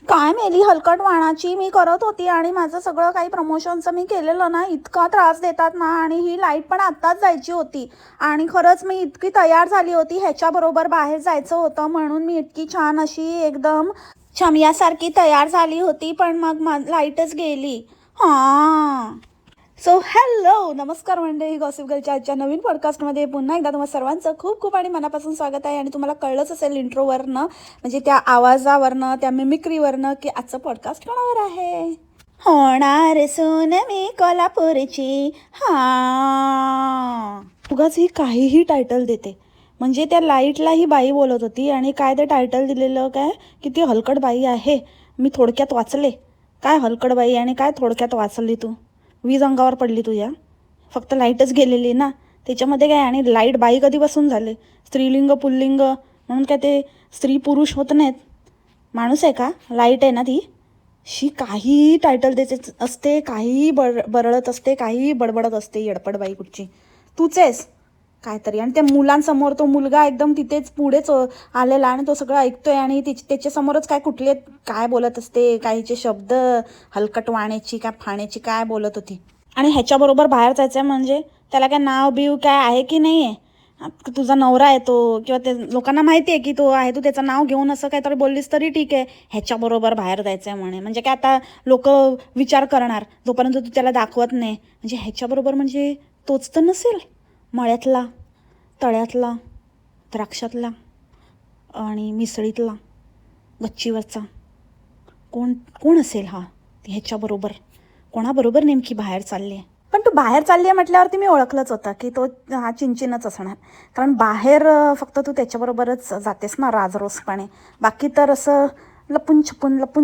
काय मेली हलकट वाणाची मी करत होती आणि माझं सगळं काही प्रमोशनचं मी केलेलं ना, इतका त्रास देतात ना. आणि ही लाईट पण आत्ताच जायची होती आणि खरंच मी इतकी तयार झाली होती, ह्याच्याबरोबर बाहेर जायचं होतं म्हणून मी इतकी छान अशी एकदम छमयासारखी तयार झाली होती, पण मग लाईटच गेली. हां. सो हॅलो नमस्कार मंडळी, गॉसिप गर्लच्या आजच्या नवीन पॉडकास्टमध्ये पुन्हा एकदा तुम्हाला सर्वांचं खूप खूप आणि मनापासून स्वागत आहे. आणि तुम्हाला कळलंच असेल इंट्रोवरनं, म्हणजे त्या आवाजावरनं, त्या मिमिक्रीवरनं, की आजचं पॉडकास्ट कोणावर आहे. होणार सोन मी कोल्हापूरची. हां, उगाच ही काहीही टायटल देते. म्हणजे त्या लाईटला ही बाई बोलत होती आणि काय ते टायटल दिलेलं काय, की ती हलकट बाई आहे. मी थोडक्यात वाचले. काय हलकट बाई आणि काय थोडक्यात वाचली तू. वीज अंगावर पडली तुझ्या. फक्त लाईटच गेलेली ना त्याच्यामध्ये काय. आणि लाईट बाई कधीपासून झाले. स्त्रीलिंग पुल्लिंग म्हणून काय ते स्त्री पुरुष होत नाहीत. माणूस आहे का, लाईट आहे ना ती. शी काहीही टायटल देते असते, काहीही बरळत असते, काहीही बडबडत असते. येडपड बाई कुठची तूच आहेस काहीतरी. आणि त्या मुलांसमोर तो मुलगा एकदम तिथेच पुढेच आलेला आणि तो सगळं ऐकतोय आणि त्याच्यासमोरच काय कुठले काय बोलत असते, काहीचे शब्द हलकट वाण्याची काय फाण्याची काय बोलत होती. आणि ह्याच्याबरोबर बाहेर जायचं म्हणजे त्याला काय नाव बिव काय आहे की नाही आहे. तुझा नवरा आहे तो, किंवा ते लोकांना माहिती आहे की तो आहे, तू त्याचं नाव घेऊन असं काहीतरी बोललीस तरी ठीक आहे. ह्याच्याबरोबर बाहेर जायचं आहे म्हणजे काय आता लोक विचार करणार जोपर्यंत तू त्याला दाखवत नाही. म्हणजे ह्याच्याबरोबर म्हणजे तोच तर नसेल मळ्यातला, तळ्यातला, द्राक्षातला आणि मिसळीतला, गच्चीवरचा. कोण कोण असेल हा ह्याच्याबरोबर. कोणाबरोबर नेमकी बाहेर चालली आहे. पण तू बाहेर चालली आहे म्हटल्यावरती मी ओळखलंच होतं की तो हा चिंचिनच असणार. कारण बाहेर फक्त तू त्याच्याबरोबरच जातेस ना राजरोसपणे. बाकी तर असं लपून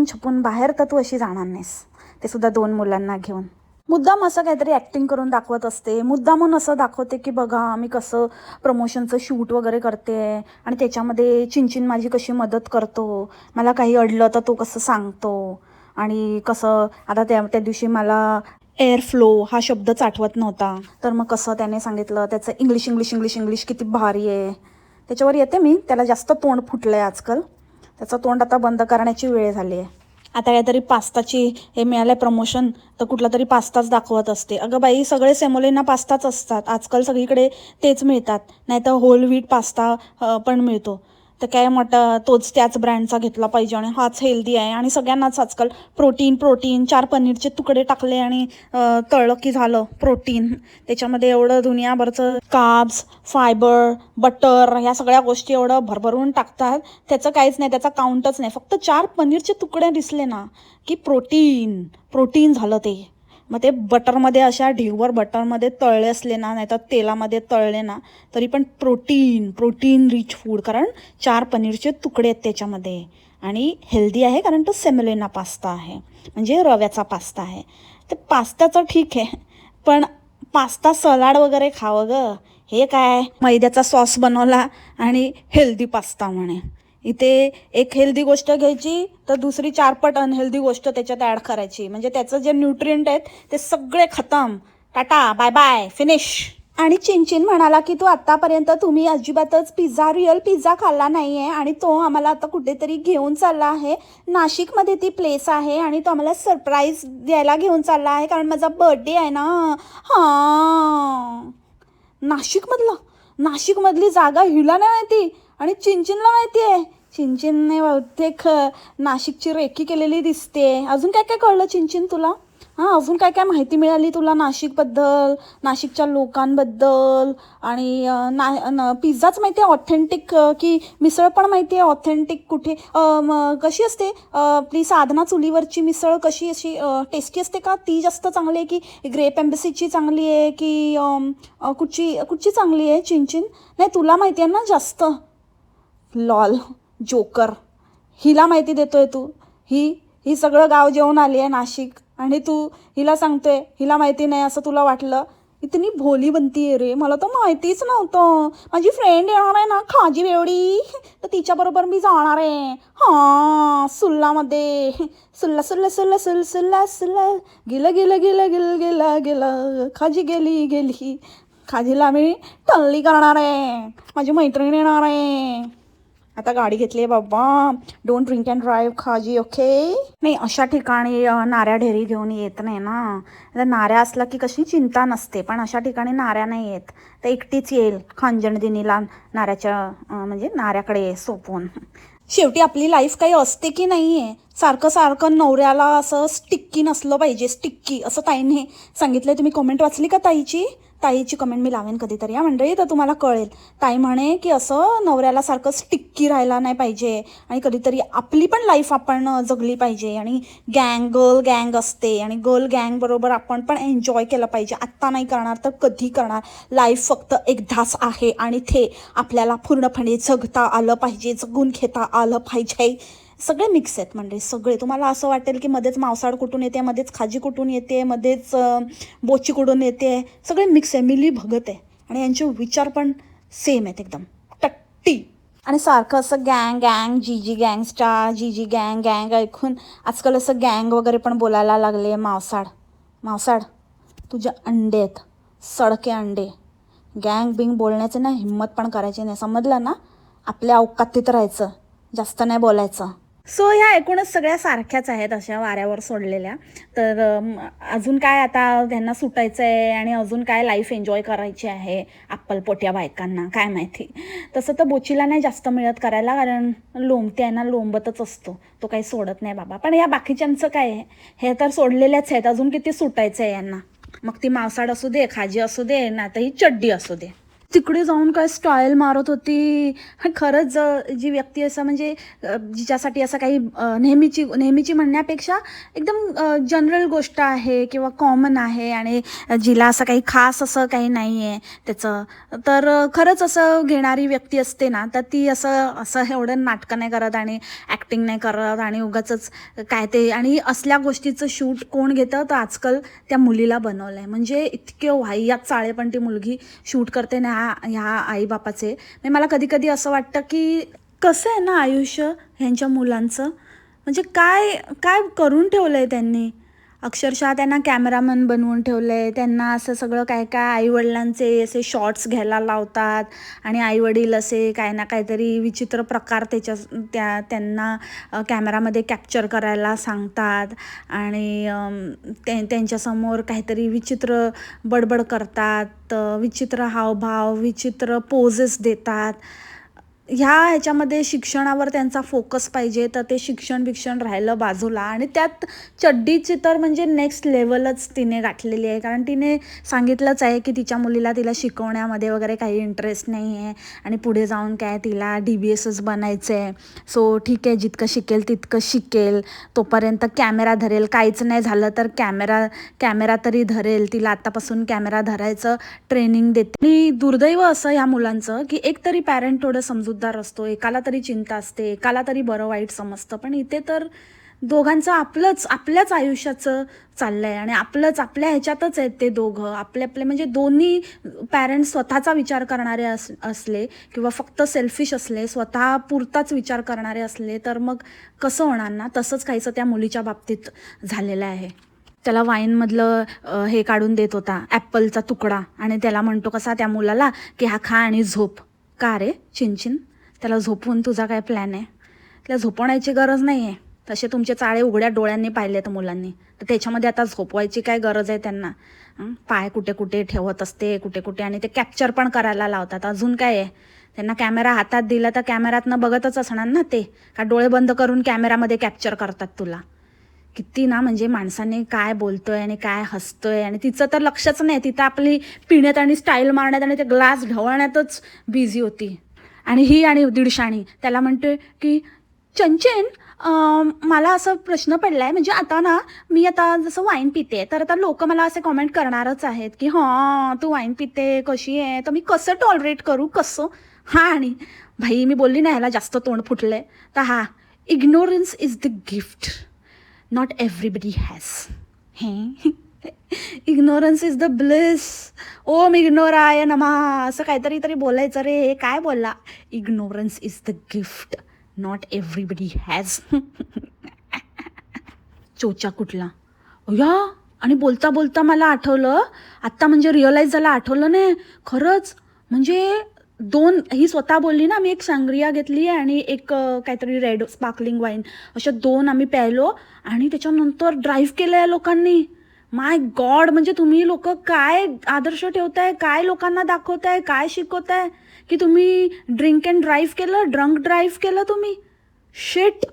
छपून बाहेर तर तू अशी जाणार नाहीस, ते सुद्धा 2 मुलांना घेऊन. मुद्दाम असं काहीतरी ॲक्टिंग करून दाखवत असते. मुद्दामून असं दाखवते की बघा मी कसं प्रमोशनचं शूट वगैरे करते आणि त्याच्यामध्ये चिंचिन माझी कशी मदत करतो, मला काही अडलं तर तो कसं सांगतो. आणि कसं आता त्या दिवशी मला एअर फ्लो हा शब्दच आठवत नव्हता, तर मग कसं त्याने सांगितलं त्याचं इंग्लिश इंग्लिश इंग्लिश इंग्लिश किती भारी आहे. त्याच्यावर येते मी. त्याला जास्त तोंड फुटलं आहे आजकाल. त्याचं तोंड आता बंद करण्याची वेळ झाली आहे. आता काहीतरी पास्ताची हे मिळालं प्रमोशन, तर कुठला तरी पास्ताच दाखवत असते. अगं बाई, सगळे सेमोलिना पास्ताच असतात आजकाल सगळीकडे, तेच मिळतात. नाही तर होल व्हीट पास्ता पण मिळतो. तर काय म्हटलं तोच त्याच ब्रँडचा घेतला पाहिजे आणि हाच हेल्दी आहे. आणि सगळ्यांनाच आजकाल प्रोटीन प्रोटीन 4 पनीरचे तुकडे टाकले आणि तळलं की झालं प्रोटीन. त्याच्यामध्ये एवढं दुनियाभरचं कार्ब्स, फायबर, बटर ह्या सगळ्या गोष्टी एवढं भरभरून टाकतात. त्याचं काहीच नाही, त्याचा काउंटच नाही. फक्त 4 पनीरचे तुकडे दिसले ना की प्रोटीन प्रोटीन झालं ते. मग ते बटरमध्ये अशा ढीगभर बटरमध्ये तळले असले ना, नाही तर तेलामध्ये तळले ना, तरी पण प्रोटीन प्रोटीन रिच फूड. कारण 4 पनीरचे तुकडे आहेत त्याच्यामध्ये. आणि हेल्दी आहे कारण तो सेमोलिना पास्ता आहे, म्हणजे रव्याचा पास्ता आहे. तर पास्ताचं ठीक आहे, पण पास्ता सलाड वगैरे खावं गं. हे काय मैद्याचा सॉस बनवला आणि हेल्दी पास्ता म्हणे. इथे एक हेल्दी गोष्ट घ्यायची तर दुसरी 4 पट अनहेल्दी गोष्ट त्याच्यात ॲड करायची. म्हणजे त्याचं जे न्यूट्रिएंट आहेत ते सगळे खतम. Tata bye bye finish. आणि चिंचिन म्हणाला की तू आत्तापर्यंत तुम्ही अजिबातच रिअल पिझ्झा खाल्ला नाही आहे आणि तो आम्हाला आता कुठेतरी घेऊन चालला आहे. नाशिकमध्ये ती प्लेस आहे आणि तो आम्हाला सरप्राईज द्यायला घेऊन चालला आहे कारण माझा बर्थडे आहे ना. हां, नाशिकमधली जागा हिला नाही माहिती आणि चिंचिनला माहिती आहे. चिंचिनने बहुतेक नाशिकची रेकी केलेली दिसते. अजून काय काय कळलं चिंचिन तुला? हां, अजून काय काय माहिती मिळाली तुला नाशिकबद्दल, नाशिकच्या लोकांबद्दल? आणि पिझ्झाच माहिती आहे ऑथेंटिक, की मिसळ पण माहिती आहे ऑथेंटिक कुठे कशी असते आपली साधना चुलीवरची मिसळ, कशी अशी टेस्टी असते का? ती जास्त चांगली आहे की ग्रेप एम्बसीची चांगली आहे की कुठची चांगली आहे चिंचिन? नाही तुला माहिती आहे ना जास्त. लॉल जोकर, हिला माहिती देतोय तू. ही सगळं गाव जेवून आली आहे नाशिक आणि तू हिला सांगतोय हिला माहिती नाही असं तुला वाटलं. इतनी भोली बनती आहे रे, मला तर माहितीच नव्हतं. माझी फ्रेंड येणार आहे ना खाजी बेवडी, तर तिच्याबरोबर मी जाणार आहे. हां, सुल्लामध्ये. सुल्ला सुल्ला सुल्ला सुल सुल्ला सुल्ला गेलं गेलं गेलं गेलं गेलं गेलं खाजी गेली गेली. खाजीला मी टल्ली करणार आहे, माझी मैत्रीण येणार आहे. आता गाडी घेतली आहे बाबा, डोंट ड्रिंक अँड ड्राईव्ह खाजी, ओके. नाही, अशा ठिकाणी नाऱ्या ढेरी घेऊन येत नाही ना. आता नाऱ्या असला की कशी चिंता नसते, पण अशा ठिकाणी नाऱ्या नाही येत. तर एकटीच येईल खांजण दिनीला नाऱ्याच्या म्हणजे नाऱ्याकडे सोपवून. शेवटी आपली लाईफ काही असते की नाही आहे. सारखं सारखं नवऱ्याला असं स्टिक्की नसलं पाहिजे, स्टिक्की असं ताईने सांगितलं. तुम्ही कमेंट वाचली का ताईची कमेंट मी लावेन कधीतरी या मंडळी, तर तुम्हाला कळेल. ताई म्हणे की असं नवऱ्याला सारखं स्टिक्की राहायला नाही पाहिजे आणि कधीतरी आपली पण लाईफ आपण जगली पाहिजे. आणि गर्ल गँग असते आणि गर्ल गँग बरोबर आपण पण एन्जॉय केलं पाहिजे. आत्ता नाही करणार तर कधी करणार. लाईफ फक्त एकदाच आहे आणि ते आपल्याला पूर्णपणे जगता आलं पाहिजे, जगून घेता आलं पाहिजे. सगळे मिक्स आहेत म्हणजे सगळे. तुम्हाला असं वाटेल की मध्येच मावसाड कुठून येते, मध्येच खाजी कुठून येते, मध्येच बोची कुठून येते. सगळे मिक्स आहे, मिली भगत आहे. आणि यांचे विचार पण सेम आहेत एकदम टट्टी. आणि सारखं असं गँग जीजी गँगस्टार, जीजी गँग ऐकून आजकाल असं गँग वगैरे पण बोलायला लागले. मावसाड तुझे अंडे आहेत, सडके अंडे. गँग बिंग बोलण्याचे ना हिंमत पण करायची नाही, समजलं ना. आपल्या अवकातीत राहायचं, जास्त नाही बोलायचं. सो ह्या एकूणच सगळ्या सारख्याच आहेत अशा वाऱ्यावर सोडलेल्या. तर अजून काय आता त्यांना सुटायचं आहे आणि अजून काय लाईफ एन्जॉय करायची आहे अप्पलपोट्या बायकांना, काय माहिती. तसं तर बोचीला नाही जास्त मिळत करायला, कारण लोंबते आहे ना, लोंबतच असतो तो, काही सोडत नाही बाबा. पण या बाकीच्यांचं काय आहे, हे तर सोडलेल्याच आहेत, अजून किती सुटायचं आहे यांना. मग ती मावसाड असू दे, खाजी असू दे, ना तर ही चड्डी असू दे. तिकडे जाऊन काय स्टाईल मारत होती. खरंच जी व्यक्ती असं म्हणजे जिच्यासाठी असं काही नेहमीची म्हणण्यापेक्षा एकदम जनरल गोष्ट आहे किंवा कॉमन आहे आणि जिला असं काही खास असं काही नाही आहे त्याचं, तर खरंच असं घेणारी व्यक्ती असते ना, तर ती असं एवढं नाटकं नाही करत आणि ॲक्टिंग नाही करत आणि उगाचच काय ते. आणि असल्या गोष्टीचं शूट कोण घेतं, तर आजकाल त्या मुलीला बनवलं आहे. म्हणजे इतके वाह्यात चाळे पण ती मुलगी शूट करते ना ह्या आईबापाचे. म्हणजे मला कधी कधी असं वाटतं की कसं आहे ना आयुष्य ह्यांच्या मुलांचं. म्हणजे काय काय करून ठेवलं आहे त्यांनी. अक्षरशः त्यांना कॅमेरामन बनवून ठेवलं आहे. त्यांना असं सगळं काय काय आईवडिलांचे असे शॉर्ट्स घ्यायला लावतात आणि आईवडील असे काय ना काहीतरी विचित्र प्रकार त्यांना कॅमेरामध्ये कॅप्चर करायला सांगतात आणि त्यांच्यासमोर काहीतरी विचित्र बडबड करतात, विचित्र हावभाव, विचित्र पोजेस देतात. ह्याच्यामध्ये शिक्षणावर त्यांचा फोकस पाहिजे, तर ते शिक्षण राहिलं बाजूला. आणि त्यात चड्डीची तर म्हणजे नेक्स्ट लेवलच तिने गाठलेली आहे, कारण तिने सांगितलंच आहे की तिच्या मुलीला तिला शिकवण्यामध्ये वगैरे काही इंटरेस्ट नाही आहे आणि पुढे जाऊन काय तिला DBSच बनायचं आहे. सो ठीक आहे, जितकं शिकेल तितकं शिकेल, तोपर्यंत कॅमेरा धरेल. काहीच नाही झालं तर कॅमेरा तरी धरेल. तिला आत्तापासून कॅमेरा धरायचं ट्रेनिंग देते. आणि दुर्दैव असं ह्या मुलांचं की एक तरी पॅरेंट थोडं समजूतदार असतो, एकाला तरी चिंता असते, एकाला तरी बरं वाईट समजतं. पण इथे तर दोघांचं आपल्याच आयुष्याचं चाललं आहे आणि आपल्या ह्याच्यातच आहेत ते दोघं. आपले म्हणजे दोन्ही पॅरेंट्स स्वतःचा विचार करणारे असले किंवा फक्त सेल्फिश असले, स्वतः पुरताच विचार करणारे असले, तर मग कसं होणार ना. तसंच काहीचं त्या मुलीच्या बाबतीत झालेलं आहे. त्याला वाईनमधलं हे काढून देत होता, ॲपलचा तुकडा, आणि त्याला म्हणतो कसा त्या मुलाला की हा खा आणि झोप. का रे चिनचिन, त्याला झोपवून तुझा काय प्लॅन आहे? त्याला झोपवण्याची गरज नाही आहे. तसे तुमचे चाळे उघड्या डोळ्यांनी पाहिले तर मुलांनी, तर त्याच्यामध्ये आता झोपवायची काय गरज आहे त्यांना? पाय कुठे कुठे ठेवत असते, कुठे कुठे, आणि ते कॅप्चर पण करायला लावतात. अजून काय आहे? त्यांना कॅमेरा हातात दिला तर कॅमेऱ्यातनं बघतच असणार ना ते, का डोळे बंद करून कॅमेरामध्ये कॅप्चर करतात तुला? किती ना म्हणजे माणसाने काय बोलतोय आणि काय हसतोय, आणि तिचं तर लक्षच नाही. तिथं आपली पिण्यात आणि स्टाईल मारण्यात आणि ते ग्लास ढवळण्यातच बिझी होती. आणि ही आणि दीडशाणी त्याला म्हणते की चंचन, मला असं प्रश्न पडला आहे, म्हणजे आता ना मी आता जसं वाईन पिते तर आता लोक मला असे कॉमेंट करणारच आहेत की हां तू वाईन पिते कशी आहे, तर मी कसं टॉलरेट करू, कसं. हां, आणि भाई मी बोलली ना ह्याला जास्त तोंड फुटलं आहे, तर हा ignorance is the gift not everybody has. हे इग्नोरन्स इज द ब्लिस. ओम इग्नोराय नमः, असं काहीतरी तरी बोलायचं रे. हे काय बोलला? Ignorance is the gift not everybody has. चोचा कुठला या. आणि बोलता बोलता मला आठवलं आत्ता, म्हणजे रिअलाईज झालं, आठवलं नाही खरंच. म्हणजे 2 ही स्वतः बोलली ना, मी एक सांग्रिया घेतली आणि एक काहीतरी रेड स्पार्कलिंग वाईन, अशा 2 आम्ही प्यायलो आणि त्याच्यानंतर ड्राईव्ह केलं या लोकांनी. माय गॉड, म्हणजे तुम्ही लोक काय आदर्श ठेवताय, काय लोकांना दाखवताय, काय शिकवताय की तुम्ही ड्रिंक अँड ड्राईव्ह केलं, ड्रंक ड्राईव्ह केलं तुम्ही. शिट.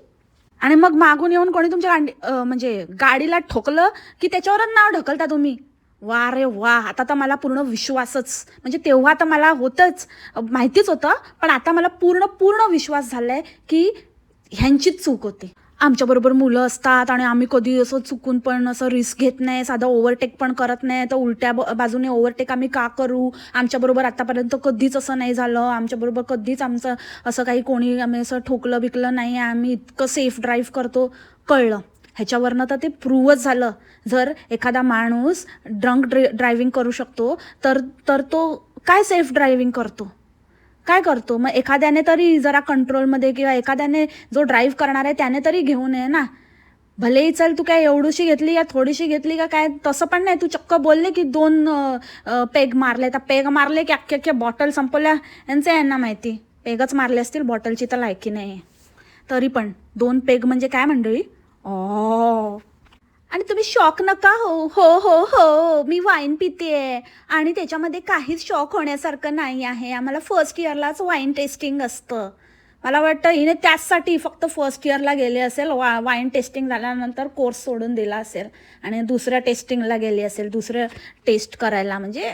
आणि मग मागून येऊन कोणी तुमच्या म्हणजे गाडीला ठोकलं की त्याच्यावरच नाव ढकलता तुम्ही. वा रे वा, आता तर मला पूर्ण विश्वासच, म्हणजे तेव्हा तर मला होतंच, माहितीच होतं, पण आता मला पूर्ण पूर्ण विश्वास झालाय की ह्यांचीच चूक होती. आमच्याबरोबर मुलं असतात आणि आम्ही कधी असं चुकून पण असं रिस्क घेत नाही, साधा ओव्हरटेक पण करत नाही, तर उलट्या बाजूने ओव्हरटेक आम्ही का करू. आमच्याबरोबर आतापर्यंत कधीच असं नाही झालं, आमच्याबरोबर कधीच आमचं असं काही कोणी आम्ही असं ठोकलं बिकलं नाही, आम्ही इतकं सेफ ड्राईव्ह करतो. कळलं ह्याच्यावरनं तर ते प्रूव्हच झालं. जर एखादा माणूस ड्रंक ड्रायव्हिंग करू शकतो तर तर तो काय सेफ ड्रायव्हिंग करतो, काय करतो. मग एखाद्याने तरी जरा कंट्रोलमध्ये, किंवा एखाद्याने जो ड्राईव्ह करणार आहे त्याने तरी घेऊ नये ना. भलेही चल तू काय एवढीशी घेतली या थोडीशी घेतली का काय, तसं पण नाही. तू चक्क बोलले की 2 पेग मारले, तर पेग मारले की अख्ख्या बॉटल संपवल्या, यांना माहिती. पेगच मारले असतील, बॉटलची तर लायकी नाही. तरी पण 2 पेग म्हणजे काय मंडळी. आणि तुम्ही शॉक नका हो. हो हो हो, मी वाईन पितेय आणि त्याच्यामध्ये काहीच शॉक होण्यासारखं नाही आहे. आम्हाला फर्स्ट इयरलाच वाईन टेस्टिंग असतं. मला वाटतं हिने त्याचसाठी फक्त फर्स्ट इयरला गेले असेल, वाईन टेस्टिंग झाल्यानंतर कोर्स सोडून दिला असेल आणि दुसऱ्या टेस्टिंगला गेली असेल, दुसरं टेस्ट करायला. म्हणजे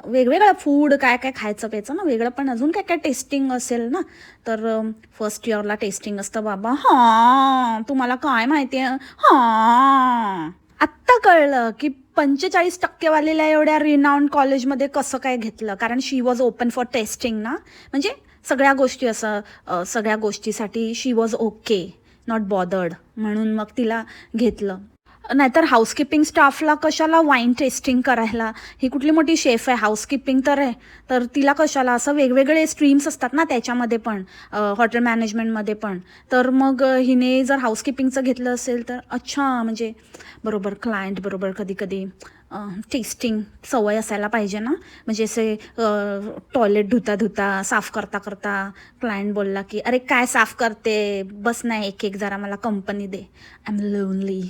वेगवेगळं फूड काय काय खायचं प्यायचं ना, वेगळं पण अजून काय काय टेस्टिंग असेल ना, तर फर्स्ट इयरला टेस्टिंग असतं बाबा. हां, तुम्हाला काय माहिती आहे. हां, आत्ता कळलं की 45% वालेल्या एवढ्या रिनाऊंड कॉलेजमध्ये कसं काय घेतलं, कारण शी वॉज ओपन फॉर टेस्टिंग ना. म्हणजे सगळ्या गोष्टी असं सगळ्या गोष्टीसाठी शी वॉज ओके, नॉट बॉदर्ड, म्हणून मग तिला घेतलं. नाहीतर हाऊसकीपिंग स्टाफला कशाला वाईन टेस्टिंग करायला. ही कुठली मोठी शेफ आहे, हाऊसकीपिंग तर आहे, तर तिला कशाला. असं वेगवेगळे स्ट्रीम्स असतात ना त्याच्यामध्ये पण, हॉटेल मॅनेजमेंटमध्ये पण. तर मग हिने जर हाऊसकीपिंगचं घेतलं असेल तर अच्छा, म्हणजे बरोबर क्लायंट बरोबर कधी कधी टेस्टिंग सवय असायला पाहिजे ना. म्हणजे असे टॉयलेट धुता धुता, साफ करता करता क्लायंट बोलला की अरे काय साफ करते, बस नाही एक एक जरा मला company they, I am lonely.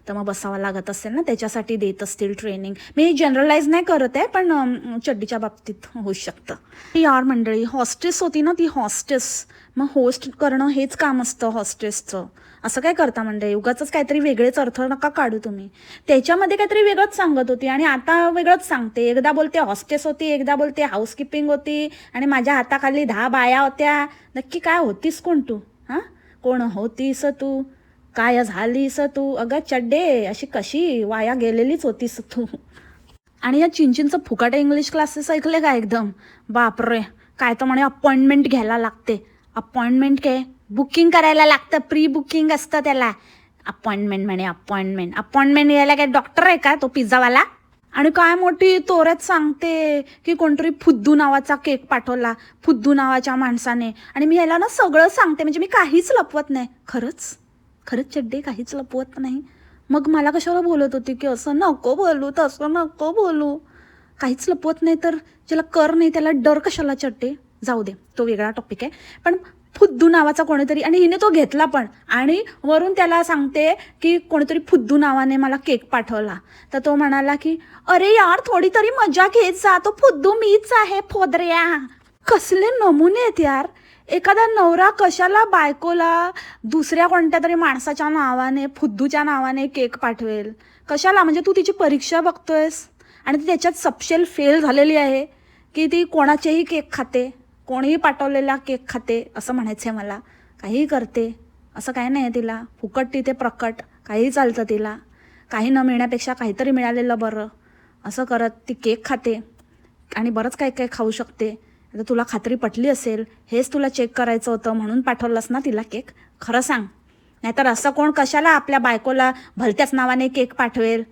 तर मग बसावं लागत असेल ना, त्याच्यासाठी देत असतील ट्रेनिंग. मी जनरलाइज नाही करत आहे, पण चड्डीच्या बाबतीत होऊ शकतं. यार मंडळी, हॉस्टेस होती ना ती, हॉस्टेस. मग होस्ट करणं हेच काम असतं हॉस्टेसचं. असं काय करता मंडळी, उगाचच काहीतरी वेगळेच अर्थ नका काढू तुम्ही. त्याच्यामध्ये काहीतरी वेगळंच सांगत होती आणि आता वेगळंच सांगते. एकदा बोलते हॉस्टेस होती, एकदा बोलते हाऊसकीपिंग होती आणि माझ्या हाताखाली 10 बाया होत्या. नक्की काय होतीस कोण तू? हां, कोण होतीस तू, काय झालीस तू? अगं चड्डे, अशी कशी वाया गेलेलीच होतीस तू. आणि या चिंचिंचं फुकाटे इंग्लिश क्लासेस ऐकले का एकदम, बापरे. काय तर म्हणे अपॉइंटमेंट घ्यायला लागते. अपॉइंटमेंट काय, बुकिंग करायला लागतं, प्री बुकिंग असतं त्याला. अपॉइंटमेंट म्हणे, अपॉइंटमेंट घ्यायला काय डॉक्टर आहे का तो पिझ्झावाला. आणि काय मोठी तोऱ्यात सांगते की कोणतरी फुद्दू नावाचा केक पाठवला, फुद्दू नावाच्या माणसाने. आणि मी ह्याला ना सगळं सांगते, म्हणजे मी काहीच लपवत नाही. खरंच खरंच चड्डे, काहीच लपवत नाही. मग मला कशाला बोलत होती की असं नको बोलू, तसं नको बोलू. काहीच लपवत नाही तर ज्याला कर नाही त्याला डर कशाला चड्डे. जाऊ दे, तो वेगळा टॉपिक आहे. पण फुद्दू नावाचा कोणीतरी, आणि हिने तो घेतला पण, आणि वरून त्याला सांगते की कोणीतरी फुद्दू नावाने मला केक पाठवला. तर तो म्हणाला की अरे यार थोडी तरी मजा घेत जा, तो फुद्दू मीच आहे फोदऱ्या. कसले नमुने आहेत यार. एखादा नवरा कशाला बायकोला दुसऱ्या कोणत्या तरी माणसाच्या नावाने, फुद्दूच्या नावाने केक पाठवेल, कशाला. म्हणजे तू तिची परीक्षा बघतोयस आणि ती त्याच्यात सबशेल फेल झालेली आहे की ती कोणाचेही केक खाते, कोणीही पाठवलेला केक खाते, असं म्हणायचं आहे मला. काहीही करते, असं काय नाही आहे तिला. फुकट तिथे प्रकट काहीही चालतं तिला. काही न मिळण्यापेक्षा काहीतरी मिळालेलं बरं, असं करत ती केक खाते आणि बरंच काही काही खाऊ शकते. आता तुला खात्री पटली असेल, हेच तुला चेक करायचं होतं म्हणून पाठवलंस ना तिला केक. खरं सांग, नाहीतर असं कोण कशाला आपल्या बायकोला भलत्याच नावाने केक पाठवेल.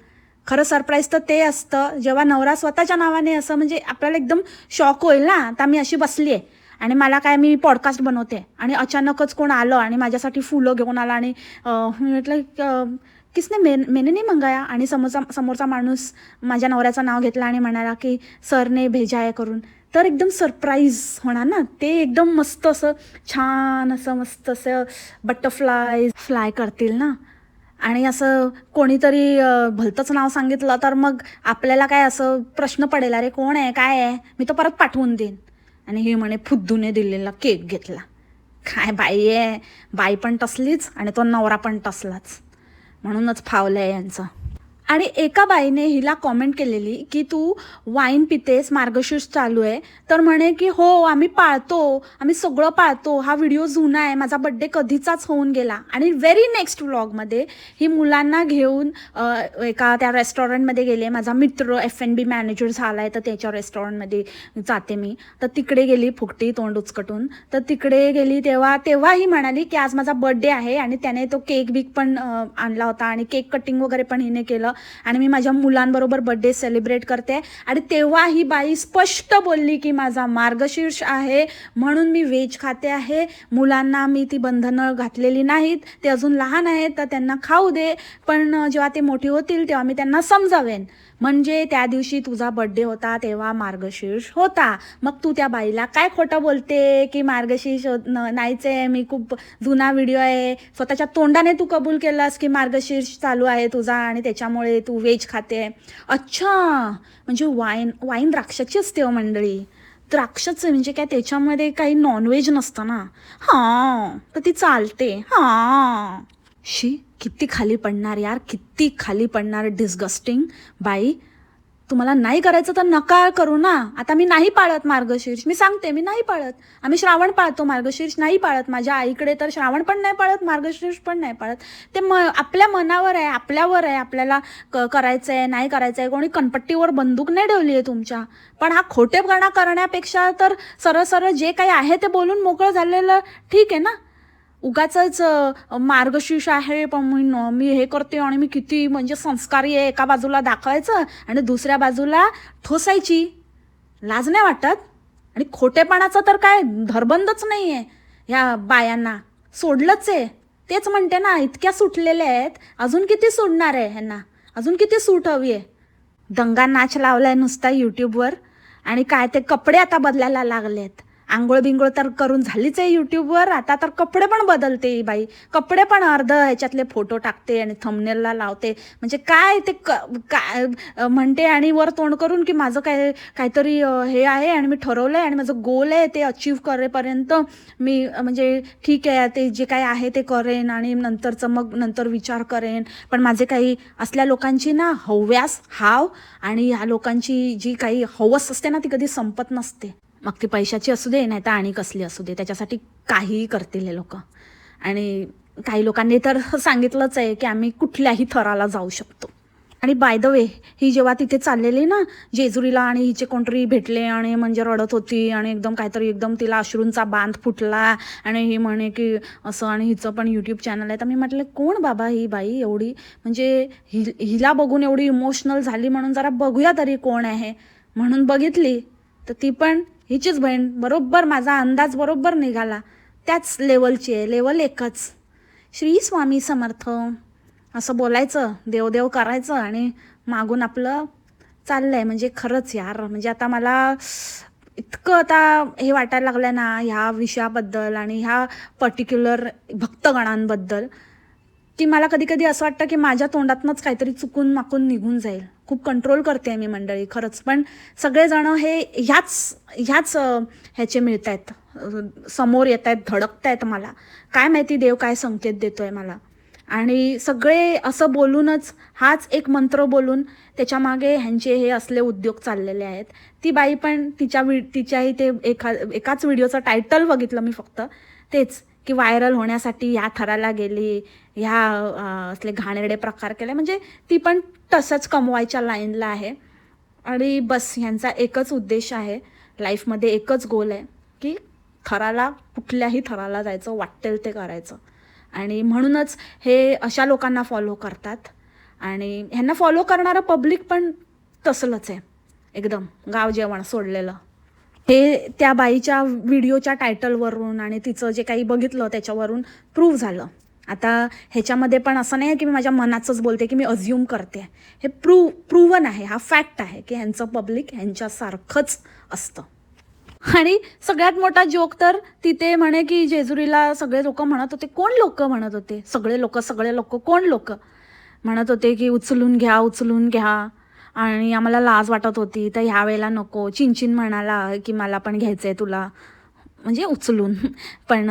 खरं सरप्राईज तर ते असतं जेव्हा नवरा स्वतःच्या नावाने असं, म्हणजे आपल्याला एकदम शॉक होईल ना. आता मी अशी बसली आहे आणि मला काय, मी पॉडकास्ट बनवते आणि अचानकच कोण आलं आणि माझ्यासाठी फुलं घेऊन आला आणि मी म्हटलं किसने मैंने नहीं मंगाया, आणि समोरचा माणूस माझ्या नवऱ्याचं नाव घेतलं आणि म्हणाला की सरने भेजा आहे करून. तर एकदम सरप्राईज होणार ना, ते एकदम मस्त असं छान असं मस्त असं बटरफ्लाय फ्लाय करतील ना. आणि असं कोणीतरी भलतंच नाव सांगितलं तर मग आपल्याला काय असं प्रश्न पडेल, अरे कोण आहे काय आहे, मी तर परत पाठवून देईन. आणि ही म्हणे फुद्दूने दिलेला केक घेतला. काय बाई आहे, बाई पण तसलीच आणि तो नवरा पण तसलाच, म्हणूनच फावलंय यांचं. आणि एका बाईने हिला कॉमेंट केलेली की तू वाईन पितेस, मार्गशीर्ष चालू आहे, तर म्हणे की हो आम्ही पाळतो, आम्ही सगळं पाळतो, हा व्हिडिओ जुना आहे, माझा बड्डे कधीचाच होऊन गेला. आणि व्हेरी नेक्स्ट व्लॉगमध्ये ही मुलांना घेऊन एका त्या रेस्टॉरंटमध्ये गेले. माझा मित्र F&B मॅनेजर झाला आहे, तर त्याच्या रेस्टॉरंटमध्ये जाते मी, तर तिकडे गेली फुकटी तोंड उचकटून. तर तिकडे गेली तेव्हा ही म्हणाली की आज माझा बड्डे आहे, आणि त्याने तो केक बिक पण आणला होता आणि केक कटिंग वगैरे पण हिने केलं, आणि मी माझ्या मुलांबरोबर बर्थडे सेलिब्रेट करते. आणि तेव्हा ही बाई स्पष्ट बोलली की माझा मार्गशीर्ष आहे म्हणून मी व्हेज खाते आहे, मुलांना मी ती बंधनं घातलेली नाहीत, ते अजून लहान आहेत तर त्यांना खाऊ दे, पण जेव्हा ते मोठी होतील तेव्हा मी त्यांना समजावेन. म्हणजे त्या दिवशी तुझा बर्थडे होता तेव्हा मार्गशीर्ष होता, मग तू त्या बाईला काय खोटं बोलते की मार्गशीर्ष नाहीच आहे, मी खूप जुना व्हिडिओ आहे, स्वतःच्या तोंडाने तू कबूल केलास की मार्गशीर्ष चालू आहे तुझा आणि त्याच्यामुळे तू व्हेज खाते. अच्छा, म्हणजे वाईन द्राक्षाची असते हो मंडळी, द्राक्षाचं म्हणजे काय, त्याच्यामध्ये काही नॉनव्हेज नसतं ना. हां, तर ती चालते. हां, शी किती खाली पडणार यार, किती खाली पडणार. डिस्गस्टिंग बाई. तुम्हाला नाही करायचं तर नका करू ना. आता मी नाही पाळत मार्गशीर्ष, मी सांगते मी नाही पाळत. आम्ही श्रावण पाळतो, मार्गशीर्ष नाही पाळत. माझ्या आईकडे तर श्रावण पण नाही पाळत, मार्गशीर्ष पण नाही पाळत. ते आपल्या मनावर आहे, आपल्यावर आहे, आपल्याला करायचं आहे नाही करायचं आहे. कोणी कणपट्टीवर बंदूक नाही ठेवली आहे तुमच्या. पण हा खोटेपणा करण्यापेक्षा तर सरळ सरळ जे काही आहे ते बोलून मोकळं झालेलं ठीक आहे ना. उगाचच मार्गशीर्ष आहे पण मी हे करते आणि मी किती म्हणजे संस्कारी आहे एका बाजूला दाखवायचं आणि दुसऱ्या बाजूला ठोसायची. लाज नाही वाटत? आणि खोटेपणाचं तर काय धरबंदच नाही आहे ह्या बायांना, सोडलंच आहे. तेच म्हणते ना, इतक्या सुटलेल्या आहेत, अजून किती सोडणार आहे ह्यांना, अजून किती सूट हवी आहे. दंगा नाच लावलाय नुसता यूट्यूबवर, आणि काय ते कपडे आता बदलायला लागलेत. आंघोळ बिंगोळ तर करून झालीच आहे यूट्यूबवर, आता तर कपडे पण बदलते ही बाई. कपडे पण अर्ध ह्याच्यातले फोटो टाकते आणि थंबनेलला लावते. म्हणजे काय ते काय म्हणते आणि वर तोंड करून की माझं काहीतरी हे आहे आणि मी ठरवलं आहे आणि माझं गोल आहे ते अचीव करेपर्यंत मी म्हणजे ठीक आहे ते जे काही आहे ते करेन आणि नंतरचं मग नंतर विचार करेन. पण माझे काही असल्या लोकांची ना हव्यास हाव आणि ह्या लोकांची जी काही हवस असते ना ती कधी संपत नसते. मग ती पैशाची असू दे नाही तर आणि कसली असू दे, त्याच्यासाठी काहीही करतील हे लोक. आणि काही लोकांनी तर सांगितलंच आहे की आम्ही कुठल्याही थराला जाऊ शकतो. आणि बाय द वे, ही जेव्हा तिथे चाललेली ना जेजुरीला आणि हिचे कोणतरी भेटले आणि म्हणजे रडत होती आणि एकदम काहीतरी एकदम तिला अश्रूंचा बांध फुटला आणि ही म्हणे की असं, आणि हिचं पण यूट्यूब चॅनल आहे. तर मी म्हटलं कोण बाबा ही बाई एवढी, म्हणजे हिला बघून एवढी इमोशनल झाली, म्हणून जरा बघूया तरी कोण आहे. म्हणून बघितली तर ती पण हिचीच बहीण. बरोबर माझा अंदाज बरोबर निघाला, त्याच लेवलची आहे, लेवल एकच. श्री स्वामी समर्थ असं बोलायचं, देवदेव करायचं आणि मागून आपलं चाललंय. म्हणजे खरंच यार, म्हणजे आता मला इतकं आता हे वाटायला लागलं ना ह्या विषयाबद्दल आणि ह्या पर्टिक्युलर भक्तगणांबद्दल, की मला कधी कधी असं वाटतं की माझ्या तोंडातनंच काहीतरी चुकून माकून निघून जाईल. खूप कंट्रोल करते मी मंडळी खरंच, पण सगळेजण हे ह्याच ह्याचे मिळत आहेत, समोर येत आहेत, धडकत आहेत. मला काय माहिती देव काय संकेत देतोय मला. आणि सगळे असं बोलूनच, हाच एक मंत्र बोलून त्याच्यामागे ह्यांचे हे असले उद्योग चाललेले आहेत. ती बाई पण तिच्याही ते एकाच व्हिडिओचं टायटल बघितलं मी फक्त तेच, की व्हायरल होण्यासाठी ह्या थराला गेली, ह्या असले घाणेरडे प्रकार केले. म्हणजे ती पण तसंच कमवायच्या लाईनला आहे. आणि बस ह्यांचा एकच उद्देश आहे लाईफमध्ये, एकच गोल आहे की थराला, कुठल्याही थराला जायचं, वाटेल ते करायचं. आणि म्हणूनच हे अशा लोकांना फॉलो करतात. आणि ह्यांना फॉलो करणारं पब्लिक पण तसलंच आहे, एकदम गाव जेवण सोडलेलं. हे त्या बाईच्या व्हिडिओच्या टायटलवरून आणि तिचं जे काही बघितलं त्याच्यावरून प्रूव्ह झालं. आता ह्याच्यामध्ये पण असं नाही की मी माझ्या मनाचंच बोलते की मी अज्युम करते, हे प्रूव्हन आहे, हा फॅक्ट आहे की ह्यांचं पब्लिक ह्यांच्यासारखंच असतं. आणि सगळ्यात मोठा जोक तर तिथे म्हणे की जेजुरीला सगळे लोक म्हणत होते, कोण लोक म्हणत होते, सगळे लोक कोण लोक म्हणत होते की उचलून घ्या उचलून घ्या, आणि आम्हाला लाज वाटत होती. तर ह्या वेळेला नको. चिंचिन म्हणाला की मला पण घ्यायचं आहे तुला, म्हणजे उचलून. पण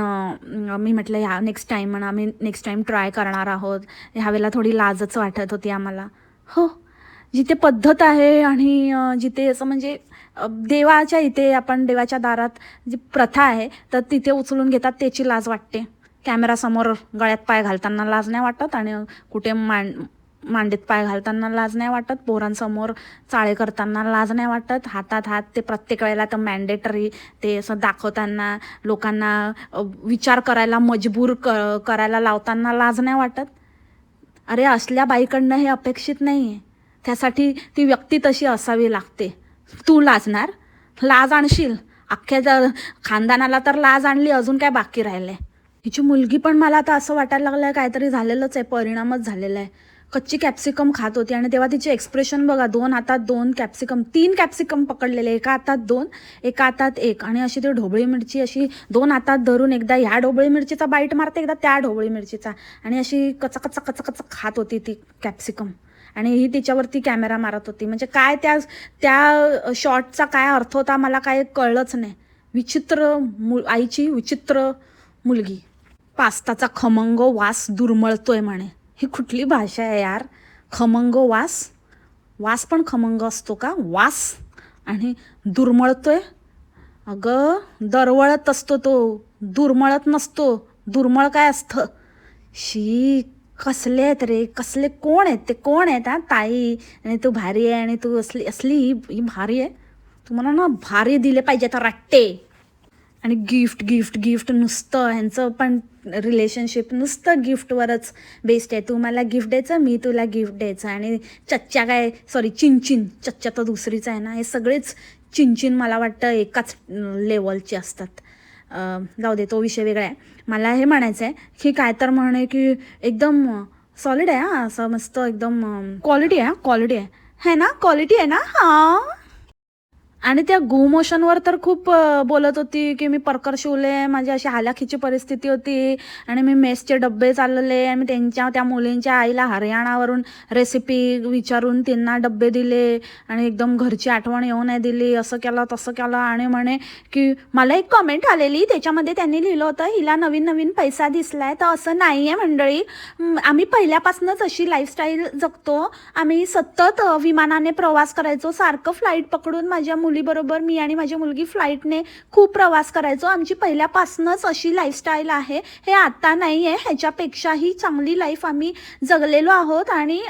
मी म्हटलं ह्या नेक्स्ट टाईम म्हणा, आम्ही नेक्स्ट टाईम ट्राय करणार आहोत. ह्यावेळेला थोडी लाजच वाटत होती आम्हाला. हो, जिथे पद्धत आहे आणि जिथे असं म्हणजे देवाच्या इथे आपण देवाच्या दारात जी प्रथा आहे तर तिथे उचलून घेतात, त्याची लाज वाटते. कॅमेरासमोर गळ्यात पाय घालताना लाज नाही वाटत, आणि कुठे मांडीत पाय घालताना लाज नाही वाटत, पोरांसमोर चाळे करताना लाज नाही वाटत, हातात हात ते प्रत्येक वेळेला तर मॅन्डेटरी ते असं दाखवताना लोकांना विचार करायला मजबूर करायला लावताना लाज नाही वाटत. अरे असल्या बाईकडनं हे अपेक्षित नाही आहे. त्यासाठी ती व्यक्ती तशी असावी लागते. तू लाजणार, लाज आणशील, अख्ख्या खानदानाला तर लाज आणली, अजून काय बाकी राहिलंय. हिची मुलगी पण मला आता असं वाटायला लागलं आहे काहीतरी झालेलंच आहे, परिणामच झालेला आहे. कच्ची कॅप्सिकम खात होती आणि तेव्हा तिचे एक्सप्रेशन बघा, 2 हातात 2 कॅप्सिकम, 3 कॅप्सिकम पकडलेले, एका हातात 2 एका हातात 1, आणि अशी ती ढोबळी मिरची अशी 2 हातात धरून एकदा ह्या ढोबळी मिरचीचा बाईट मारते, एकदा त्या ढोबळी मिरचीचा, आणि अशी कचकच कचकच खात होती ती कॅप्सिकम, आणि ही तिच्यावरती कॅमेरा मारत होती. म्हणजे काय त्या शॉटचा काय अर्थ होता मला काय कळलंच नाही. विचित्र आईची विचित्र मुलगी. पास्ताचा खमंग वास दुर्मळतोय म्हणे. ही कुठली भाषा आहे यार? खमंग वास, वास पण खमंग असतो का? वास आणि दुर्मळतोय. अगं दरवळत असतो तो, दुर्मळत नसतो. दुर्मळ काय असतं? शी, कसले आहेत रे, कसले कोण आहेत ते, कोण आहेत हा? ताई, आणि तू भारी आहे, आणि तू असली असली ही भारी आहे. तुम्हाला ना भारी दिले पाहिजे आता रट्टे. आणि गिफ्ट गिफ्ट गिफ्ट नुसतं ह्यांचं पण रिलेशनशिप नुसतं गिफ्टवरच बेस्ट आहे. तू मला गिफ्ट द्यायचं, मी तुला गिफ्ट द्यायचं, आणि चच्च्या काय सॉरी चिंचिन, चच्च्या तर दुसरीच आहे ना. हे सगळेच चिंचिन मला वाटतं एकाच लेवलचे असतात. जाऊ दे, तो विषय वेगळा आहे. मला हे म्हणायचं आहे की काय तर म्हणे की एकदम सॉलिड आहे हा, असं मस्त एकदम क्वालिटी आहे, क्वालिटी आहे ना, क्वालिटी आहे ना. हां, आणि त्या गो मोशनवर तर खूप बोलत होती की मी परकर शिवले, माझी अशी हालाखीची परिस्थिती होती, आणि मी मेसचे डब्बे चालवले, आणि मी त्या मुलींच्या आईला हरियाणावरून रेसिपी विचारून त्यांना डब्बे दिले, आणि एकदम घरची आठवण येऊ नाही दिली, असं केलं तसं केलं. आणि म्हणे की मला एक कमेंट आलेली, त्याच्यामध्ये त्यांनी लिहिलं होतं हिला नवीन नवीन पैसा दिसलाय. तर असं नाही आहे मंडळी, आम्ही पहिल्यापासूनच अशी लाईफस्टाईल जगतो. आम्ही सतत विमानाने प्रवास करायचो, सारखं फ्लाईट पकडून. माझ्या मुलीबरोबर मी आणि माझी मुलगी फ्लाईटने खूप प्रवास करायचो. आमची पहिल्यापासूनच अशी लाईफस्टाईल आहे, हे आता नाही आहे, ह्याच्यापेक्षाही चांगली लाईफ आम्ही जगलेलो आहोत, आणि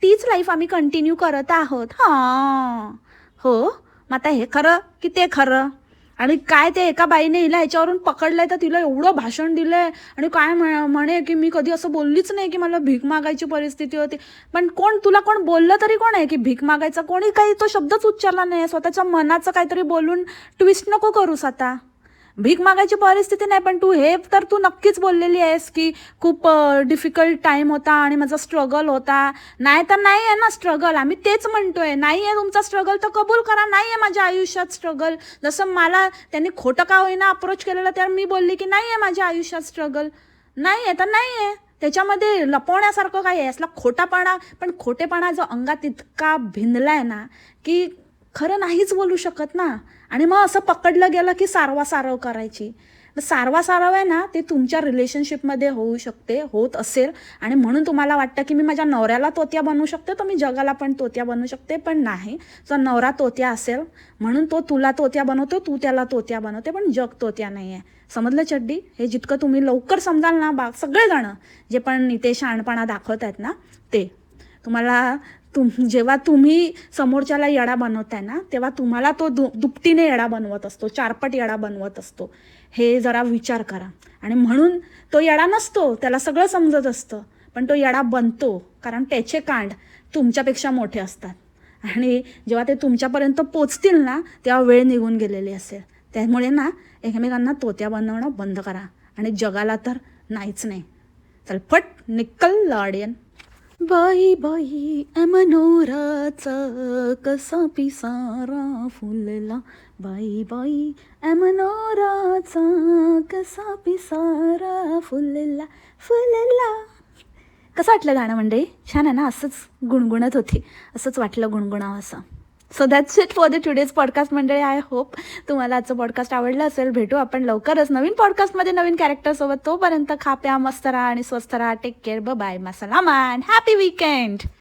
तीच लाईफ आम्ही कंटिन्यू करत आहोत. हां, हो, मग आता हे खरं की ते खरं? आणि काय ते एका बाईने हिला ह्याच्यावरून पकडलंय, तर तिला एवढं भाषण दिलंय, आणि काय म्हणे की मी कधी असं बोललीच नाही की मला भीक मागायची परिस्थिती होती. पण तुला कोण बोललं तरी कोण आहे की भीक मागायचा? कोणी काही तो शब्दच उच्चारला नाही. स्वतःच्या मनाचं काहीतरी बोलून ट्विस्ट नको करूस आता. भीक मागायची परिस्थिती नाही, पण तू नक्कीच बोललेली आहेस की खूप डिफिकल्ट टाईम होता आणि माझा स्ट्रगल होता. नाही तर नाही आहे ना स्ट्रगल, आम्ही तेच म्हणतोय. नाही आहे तुमचा स्ट्रगल तर कबूल करा, नाही आहे माझ्या आयुष्यात स्ट्रगल. जसं मला त्यांनी खोटं का होईना अप्रोच केलेलं, त्यावर मी बोलली की नाही आहे माझ्या आयुष्यात स्ट्रगल. नाही आहे तर नाही आहे, त्याच्यामध्ये लपवण्यासारखं काय आहे? असला खोटापणा, पण खोटेपणा जो अंगात इतका भिनलाय ना की खरं नाहीच बोलू शकत ना. आणि मग असं पकडलं गेलं की सारवासारव करायची. सारवासारव आहे ना, ते तुमच्या रिलेशनशिपमध्ये होऊ शकते, होत असेल, आणि म्हणून तुम्हाला वाटतं की मी माझ्या नवऱ्याला तोत्या बनवू शकते, तर मी जगाला पण तोत्या बनवू शकते. पण नाही, जर नवरा तोत्या असेल म्हणून तो तुला तोत्या बनवतो, तू त्याला तोत्या बनवते, पण जग तोत्या नाही आहे. समजलं चड्डी? हे जितकं तुम्ही लवकर समजाल ना, सगळेजणं जे पण इथे शहाणपणा दाखवत आहेत ना, ते तुम्हाला जेव्हा तुम्ही समोरच्याला येडा बनवताय ना, तेव्हा तुम्हाला तो दुपटीने येडा बनवत असतो, 4पट येडा बनवत असतो. हे जरा विचार करा. आणि म्हणून तो येडा नसतो, त्याला सगळं समजत असतं, पण तो येडा बनतो कारण त्याचे कांड तुमच्यापेक्षा मोठे असतात. आणि जेव्हा ते तुमच्यापर्यंत पोचतील ना, तेव्हा वेळ निघून गेलेली असेल. त्यामुळे ना, एकमेकांना तोत्या बनवणं बंद करा, आणि जगाला तर नाहीच नाही. चल फट निकल लाडियन. बाई बाई मनोराचा कसा पिसारा फुलला, बाई बाई मनोराचा कसा पिसारा फुलला फुलला. कसं वाटलं गाणं मंडळी? छान आहे ना? असंच गुणगुणत होती, असंच वाटलं गुणगुणावं असं. So that's it for the today's podcast मंडळी. आय होप तुम्हाला आजचं पॉडकास्ट आवडलं असेल. भेटू आपण लवकरच नवीन पॉडकास्टमध्ये नवीन कॅरेक्टरसोबत. तोपर्यंत खा प्या मस्त राहा आणि स्वस्त राहा. Take care. बाय. मसलामान. Happy weekend.